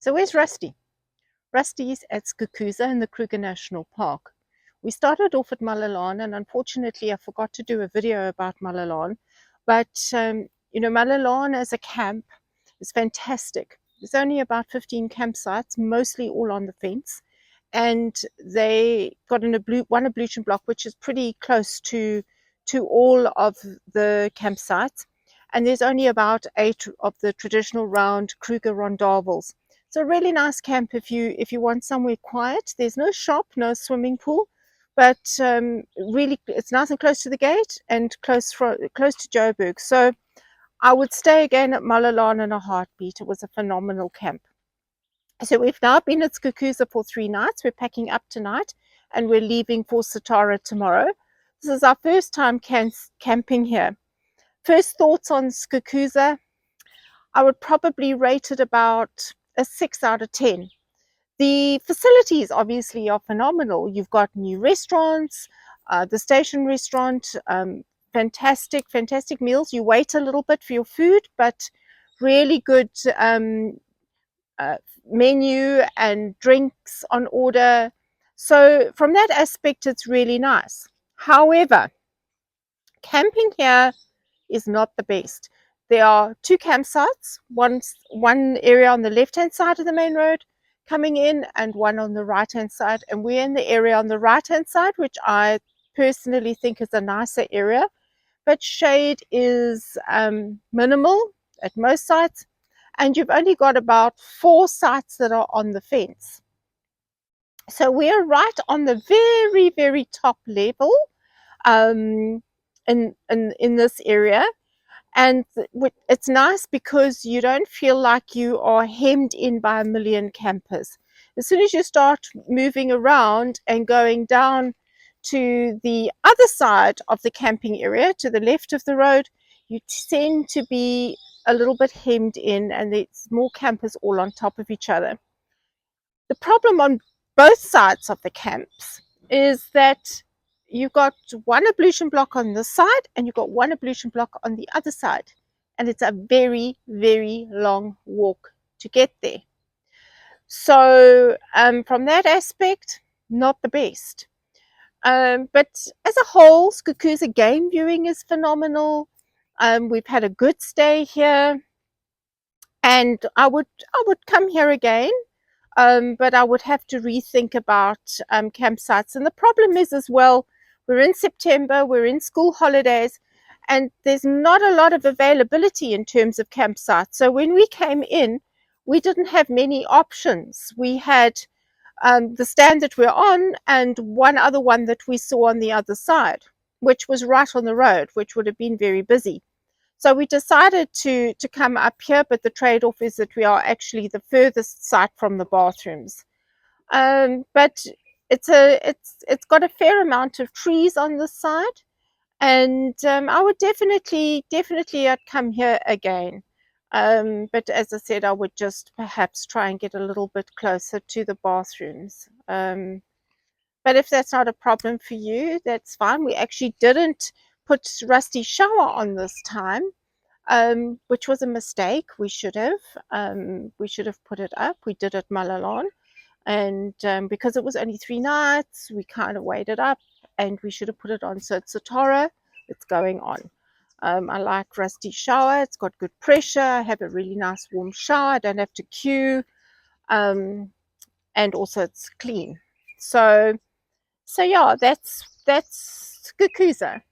So where's Rusty? Rusty's at Skukuza in the Kruger National Park. We started off at Malalan, and unfortunately I forgot to do a video about Malalan. But, Malalan as a camp is fantastic. There's only about 15 campsites, mostly all on the fence. And they got one ablution block, which is pretty close to all of the campsites. And there's only about 8 of the traditional round Kruger rondavels. So a really nice camp if you want somewhere quiet. There's no shop, no swimming pool, but really it's nice and close to the gate and close to Joburg. So I would stay again at Malalan in a heartbeat. It was a phenomenal camp. So we've now been at Skukuza for 3 nights. We're packing up tonight and we're leaving for Satara tomorrow. This is our first time camping here. First thoughts on Skukuza, I would probably rate it about a 6 out of 10. The facilities obviously are phenomenal. You've got new restaurants, the station restaurant, fantastic meals. You wait a little bit for your food, but really good menu and drinks on order. So from that aspect, it's really nice. However, camping here is not the best. There are 2 campsites, one area on the left-hand side of the main road coming in and one on the right-hand side. And we're in the area on the right-hand side, which I personally think is a nicer area. But shade is minimal at most sites. And you've only got about 4 sites that are on the fence. So we're right on the very, very top level in this area. And it's nice because you don't feel like you are hemmed in by a million campers. As soon as you start moving around and going down to the other side of the camping area, to the left of the road, you tend to be a little bit hemmed in and there's more campers all on top of each other. The problem on both sides of the camps is that you've got one ablution block on this side and you've got one ablution block on the other side. And it's a very, very long walk to get there. So from that aspect, not the best. But as a whole, Skukuza game viewing is phenomenal. We've had a good stay here. And I would come here again. But I would have to rethink about campsites. And the problem is as well, we're in September, we're in school holidays, and there's not a lot of availability in terms of campsites. So when we came in, we didn't have many options. We had the stand that we're on and one other one that we saw on the other side, which was right on the road, which would have been very busy. So we decided to come up here, but the trade-off is that we are actually the furthest site from the bathrooms. But it's got a fair amount of trees on this side, and I would definitely I'd come here again. But as I said, I would just perhaps try and get a little bit closer to the bathrooms. But if that's not a problem for you, that's fine. We actually didn't put Rusty's shower on this time, which was a mistake. We should have put it up. We did at Malalan, and because it was only 3 nights, we kind of waited up, and we should have put it on. So it's Satara, it's going on. I like Rusty's shower. It's got good pressure. I have a really nice warm shower. I don't have to queue, and also it's clean. So yeah, that's Skukuza.